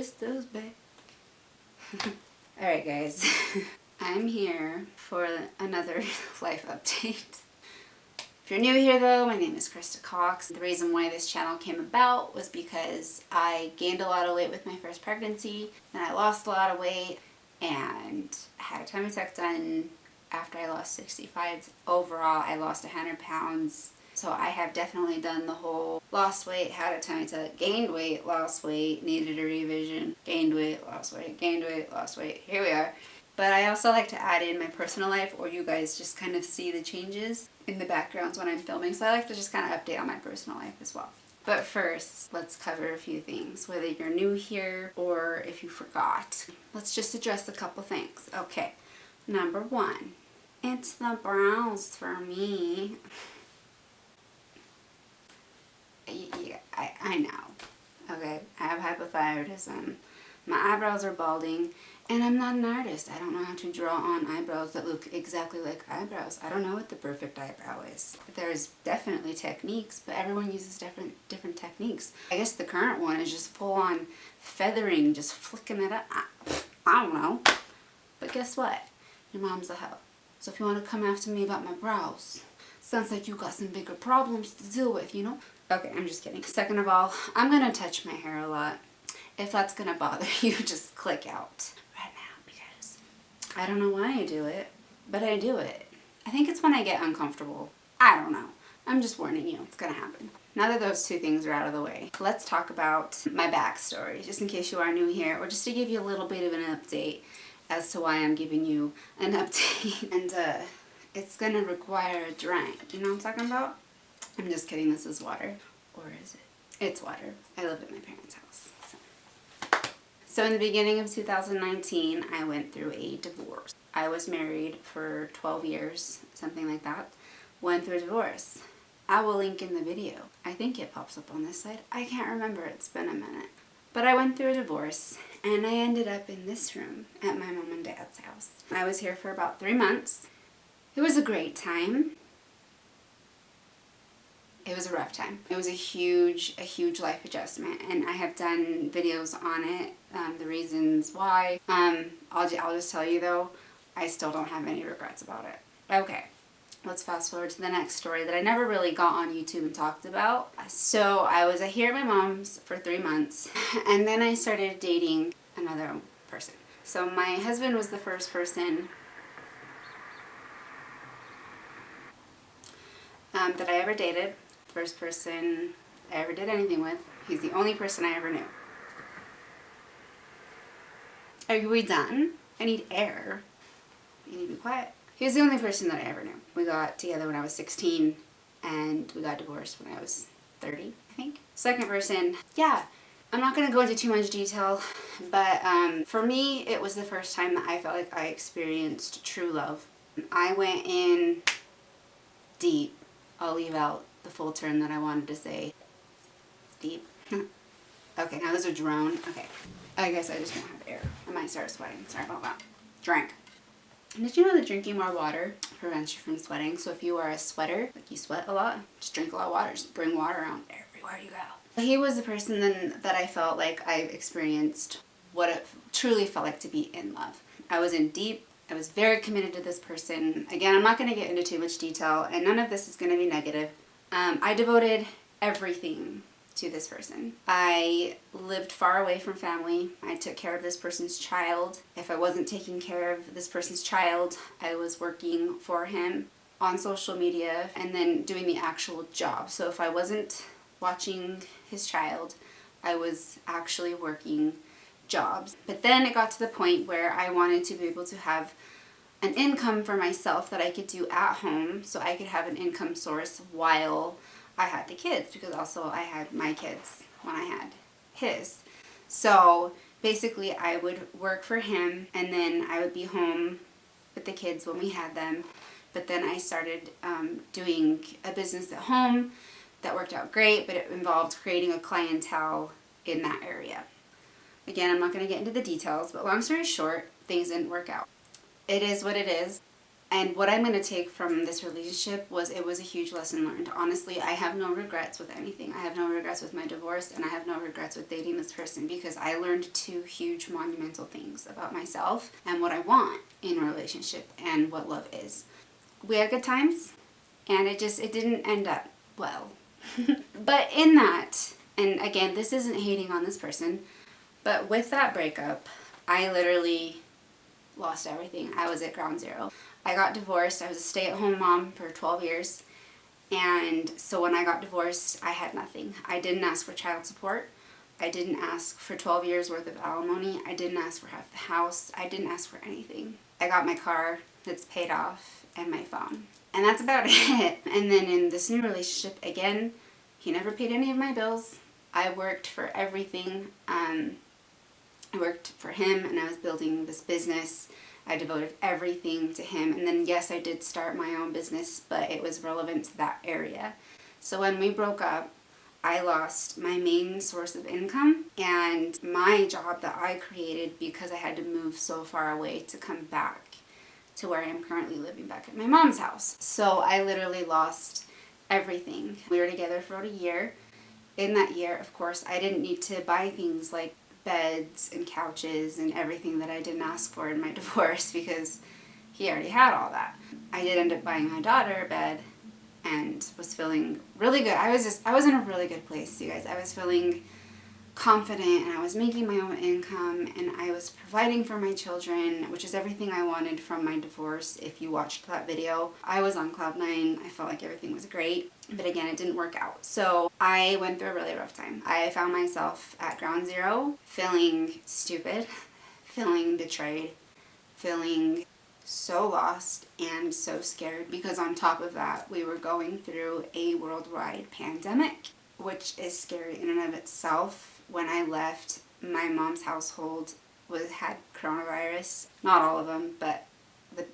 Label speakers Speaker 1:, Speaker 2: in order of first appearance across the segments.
Speaker 1: Krista's back. Alright guys, I'm here for another life update. If you're new here though, my name is Christa-Cox. The reason why this channel came about was because I gained a lot of weight with my first pregnancy, then I lost a lot of weight, and I had a tummy tuck done after I lost 65. Overall, I lost 100 pounds. So I have definitely done the whole lost weight, had a tummy tuck, gained weight, lost weight, needed a revision, gained weight, lost weight, gained weight, lost weight. Here we are. But I also like to add in my personal life, or you guys just kind of see the changes in the backgrounds when I'm filming. So I like to just kind of update on my personal life as well. But first, let's cover a few things, whether you're new here or if you forgot. Let's just address a couple things. Okay, number one, it's the brows for me. Yeah, I know. Okay, I have hypothyroidism. My eyebrows are balding, and I'm not an artist. I don't know how to draw on eyebrows that look exactly like eyebrows. I don't know what the perfect eyebrow is. There's definitely techniques, but everyone uses different techniques. I guess the current one is just full on feathering, just flicking it up. I don't know. But guess what? Your mom's a hoe. So if you want to come after me about my brows, sounds like you got some bigger problems to deal with, you know? Okay, I'm just kidding. Second of all, I'm gonna touch my hair a lot. If that's gonna bother you, just click out right now, because I don't know why I do it, but I do it. I think it's when I get uncomfortable. I don't know. I'm just warning you, it's gonna happen. Now that those two things are out of the way, let's talk about my backstory, just in case you are new here, or just to give you a little bit of an update as to why I'm giving you an update. And it's gonna require a drink. You know what I'm talking about? I'm just kidding, this is water. Or is it? It's water. I live at my parents' house. So in the beginning of 2019, I went through a divorce. I was married for 12 years, something like that. Went through a divorce. I will link in the video. I think it pops up on this side. I can't remember, it's been a minute. But I went through a divorce, and I ended up in this room at my mom and dad's house. I was here for about 3 months. It was a great time. It was a rough time. It was a huge life adjustment, and I have done videos on it, the reasons why. I'll just tell you though, I still don't have any regrets about it. Okay, let's fast forward to the next story that I never really got on YouTube and talked about. So I was here at my mom's for 3 months, and then I started dating another person. So my husband was the first person that I ever dated. First person I ever did anything with. He's the only person I ever knew. Are we done? I need air. You need to be quiet. He was the only person that I ever knew. We got together when I was 16, and we got divorced when I was 30, I think. Second person, yeah, I'm not going to go into too much detail, but for me, it was the first time that I felt like I experienced true love. I went in deep. I'll leave out the full term that I wanted to say. Deep. Okay, now there's a drone. Okay. I guess I just won't have air. I might start sweating. Sorry about that. Drink. Did you know that drinking more water prevents you from sweating? So if you are a sweater, like you sweat a lot, just drink a lot of water. Just bring water around everywhere you go. He was the person then that I felt like I experienced what it truly felt like to be in love. I was in deep. I was very committed to this person. Again, I'm not going to get into too much detail, and none of this is going to be negative. I devoted everything to this person. I lived far away from family. I took care of this person's child. If I wasn't taking care of this person's child, I was working for him on social media and then doing the actual job. So if I wasn't watching his child, I was actually working jobs. But then it got to the point where I wanted to be able to have an income for myself that I could do at home, so I could have an income source while I had the kids, because also I had my kids when I had his. So basically I would work for him, and then I would be home with the kids when we had them. But then I started doing a business at home that worked out great, but it involved creating a clientele in that area. Again, I'm not going to get into the details, but long story short, things didn't work out. It is what it is. And what I'm going to take from this relationship was it was a huge lesson learned. Honestly, I have no regrets with anything. I have no regrets with my divorce, and I have no regrets with dating this person, because I learned two huge monumental things about myself and what I want in a relationship and what love is. We had good times, and it didn't end up well. But in that, and again, this isn't hating on this person, but with that breakup, I literally lost everything. I was at ground zero. I got divorced. I was a stay-at-home mom for 12 years. And so when I got divorced, I had nothing. I didn't ask for child support. I didn't ask for 12 years worth of alimony. I didn't ask for half the house. I didn't ask for anything. I got my car that's paid off and my phone. And that's about it. And then in this new relationship, again, he never paid any of my bills. I worked for everything. I worked for him, and I was building this business. I devoted everything to him. And then, yes, I did start my own business, but it was relevant to that area. So when we broke up, I lost my main source of income and my job that I created, because I had to move so far away to come back to where I am currently living, back at my mom's house. So I literally lost everything. We were together for about a year. In that year, of course, I didn't need to buy things like beds and couches and everything that I didn't ask for in my divorce, because he already had all that. I did end up buying my daughter a bed and was feeling really good. I was in a really good place, you guys. I was feeling confident, and I was making my own income, and I was providing for my children, which is everything I wanted from my divorce. If you watched that video, I was on cloud nine. I felt like everything was great, but again, it didn't work out. So I went through a really rough time. I found myself at ground zero, feeling stupid, feeling betrayed, feeling so lost and so scared, because on top of that, we were going through a worldwide pandemic, which is scary in and of itself. When I left, my mom's household had coronavirus. Not all of them, but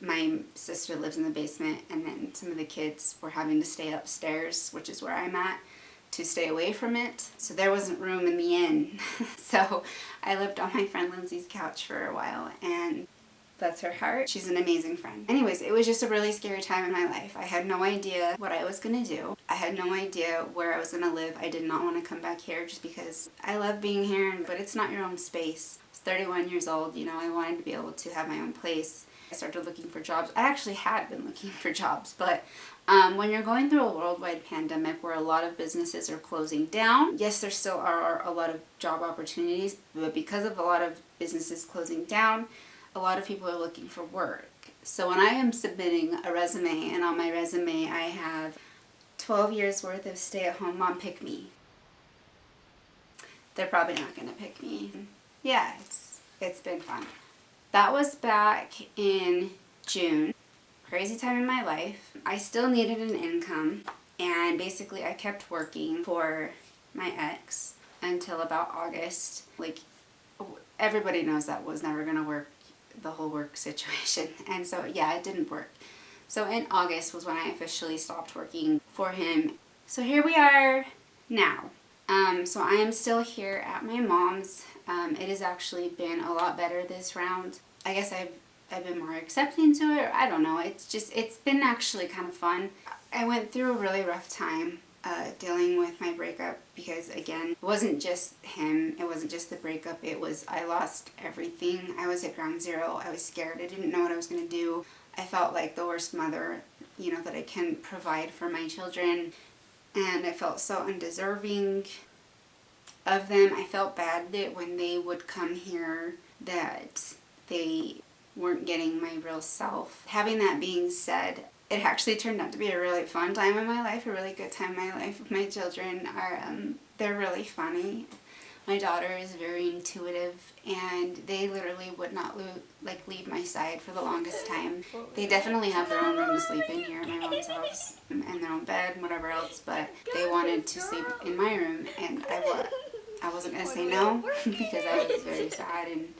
Speaker 1: my sister lives in the basement, and then some of the kids were having to stay upstairs, which is where I'm at, to stay away from it. So there wasn't room in the inn. So I lived on my friend Lindsay's couch for a while, and bless her heart, she's an amazing friend. Anyways, it was just a really scary time in my life. I had no idea what I was going to do. I had no idea where I was going to live. I did not want to come back here just because I love being here, but it's not your own space. I was 31 years old, I wanted to be able to have my own place. I started looking for jobs. I actually had been looking for jobs, but when you're going through a worldwide pandemic where a lot of businesses are closing down, yes, there still are a lot of job opportunities, but because of a lot of businesses closing down, a lot of people are looking for work. So when I am submitting a resume, and on my resume I have 12 years worth of stay-at-home mom, pick me, they're probably not going to pick me. Yeah, it's been fun. That was back in June. Crazy time in my life. I still needed an income, and basically I kept working for my ex until about August. Like, everybody knows that was never going to work, the whole work situation. And so, yeah, it didn't work. So in August was when I officially stopped working for him. So here we are now. So I am still here at my mom's. It has actually been a lot better this round. I guess I've been more accepting to it. I don't know. It's been actually kind of fun. I went through a really rough time dealing with my breakup, because again, it wasn't just him. It wasn't just the breakup. It was, I lost everything. I was at ground zero. I was scared. I didn't know what I was going to do. I felt like the worst mother, that I couldn't provide for my children. And I felt so undeserving of them. I felt bad that when they would come here that they weren't getting my real self. Having that being said, it actually turned out to be a really fun time in my life, a really good time in my life. My children are, they're really funny. My daughter is very intuitive, and they literally would not leave my side for the longest time. They definitely have their own room to sleep in here at my mom's house, and their own bed and whatever else, but they wanted to sleep in my room, and I wasn't going to say no, because I was very sad and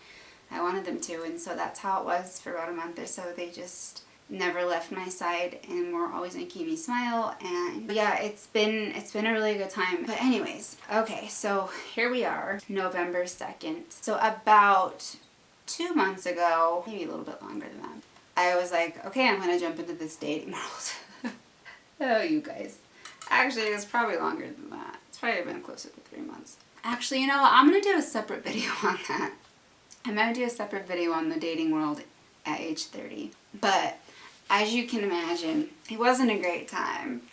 Speaker 1: I wanted them to, and so that's how it was for about a month or so. They just never left my side and were always making me smile, and yeah, it's been a really good time. But anyways, okay, so here we are, November 2nd. So about 2 months ago, maybe a little bit longer than that, I was like, okay, I'm gonna jump into this dating world. Oh, you guys. Actually, it's probably longer than that. It's probably been closer to 3 months. Actually, you know what? I'm gonna do a separate video on that. I'm gonna do a separate video on the dating world at age 30. But as you can imagine, it wasn't a great time.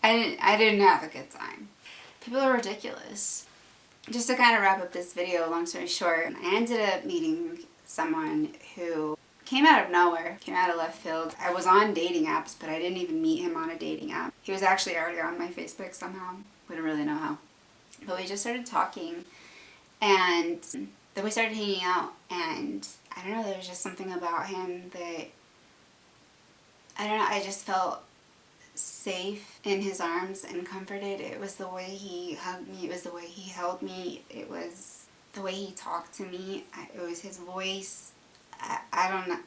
Speaker 1: I didn't have a good time. People are ridiculous. Just to kind of wrap up this video, long story short, I ended up meeting someone who came out of nowhere, came out of left field. I was on dating apps, but I didn't even meet him on a dating app. He was actually already on my Facebook somehow. We didn't really know how. But we just started talking, and then we started hanging out, and I don't know, there was just something about him that, I don't know, I just felt safe in his arms and comforted. It was the way he hugged me, it was the way he held me, it was the way he talked to me, it was his voice. I don't know.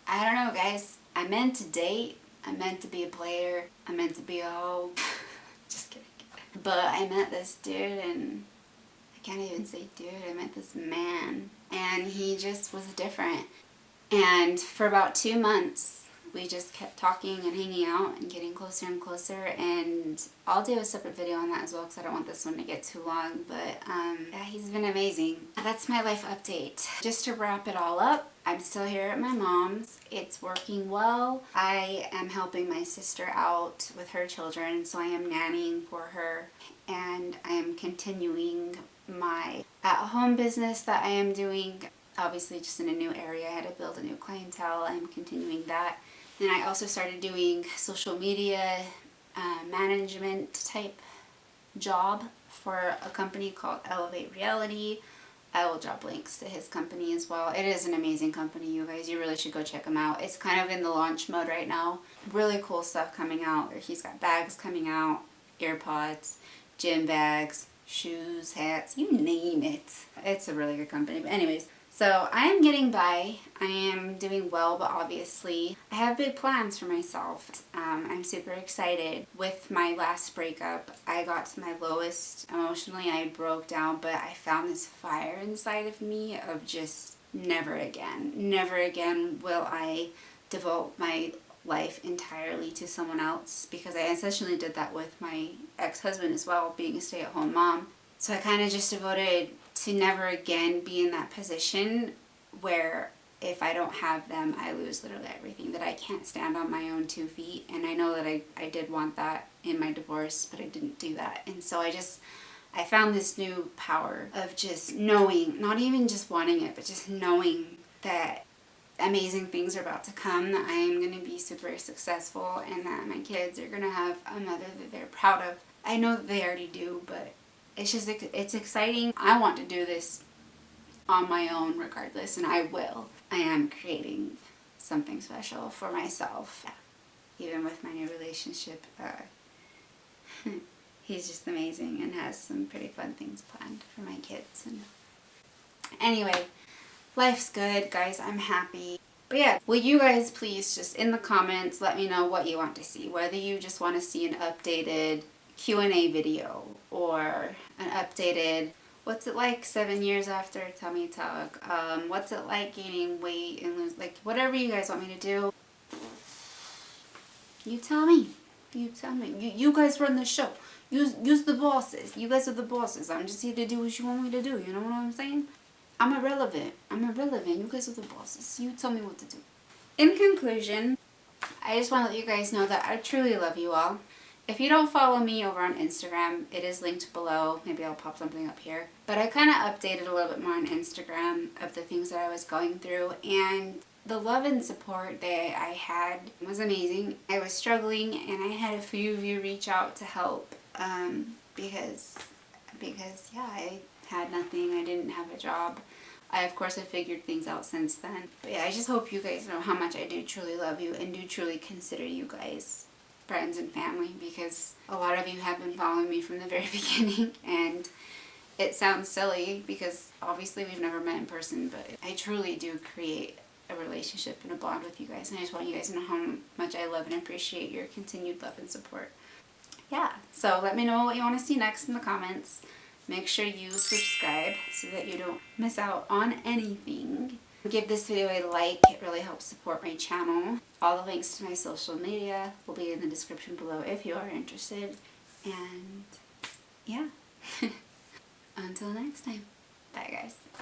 Speaker 1: I don't know, guys. I meant to date. I meant to be a player. I meant to be a hoe. Just kidding. But I met this dude, and I can't even say dude. I met this man, and he just was different. And for about 2 months, we just kept talking and hanging out and getting closer and closer. And I'll do a separate video on that as well, because I don't want this one to get too long. But yeah, he's been amazing. That's my life update. Just to wrap it all up, I'm still here at my mom's. It's working well. I am helping my sister out with her children, so I am nannying for her. And I am continuing my at-home business that I am doing. Obviously, just in a new area, I had to build a new clientele. I'm continuing that. And I also started doing social media management type job for a company called Elevate Reality. I will drop links to his company as well. It is an amazing company, you guys. You really should go check him out. It's kind of in the launch mode right now. Really cool stuff coming out. He's got bags coming out, earpods, gym bags, shoes, hats, you name it. It's a really good company. But anyways, so I am getting by. I am doing well, but obviously I have big plans for myself. I'm super excited. With my last breakup, I got to my lowest emotionally. I broke down, but I found this fire inside of me of just never again. Never again will I devote my life entirely to someone else, because I essentially did that with my ex-husband as well, being a stay-at-home mom. So I kind of just devoted to never again be in that position where if I don't have them, I lose literally everything, that I can't stand on my own 2 feet. And I know that I did want that in my divorce, but I didn't do that. And so I found this new power of just knowing, not even just wanting it, but just knowing that amazing things are about to come, that I am going to be super successful, and that my kids are going to have a mother that they're proud of. I know that they already do, but it's just, it's exciting. I want to do this on my own regardless, and I will. I am creating something special for myself. Even with my new relationship, he's just amazing and has some pretty fun things planned for my kids. And anyway, life's good, guys. I'm happy. But yeah, will you guys please just in the comments let me know what you want to see. Whether you just want to see an updated Q&A video, or an updated what's it like 7 years after tummy tuck, what's it like gaining weight and lose, like whatever you guys want me to do, you tell me. You guys run the show. Use the bosses. You guys are the bosses. I'm just here to do what you want me to do. You know what I'm saying? I'm irrelevant. You guys are the bosses. You tell me what to do. In conclusion, I just want to let you guys know that I truly love you all. If you don't follow me over on Instagram, it is linked below. Maybe I'll pop something up here. But I kind of updated a little bit more on Instagram of the things that I was going through. And the love and support that I had was amazing. I was struggling, and I had a few of you reach out to help because yeah, I had nothing. I didn't have a job. Of course, I figured things out since then. But yeah, I just hope you guys know how much I do truly love you and do truly consider you guys friends and family, because a lot of you have been following me from the very beginning, and it sounds silly because obviously we've never met in person, but I truly do create a relationship and a bond with you guys, and I just want you guys to know how much I love and appreciate your continued love and support. Yeah, so let me know what you want to see next in the comments. Make sure you subscribe so that you don't miss out on anything. Give this video a like, it really helps support my channel. All the links to my social media will be in the description below if you are interested. And yeah, until next time, bye guys.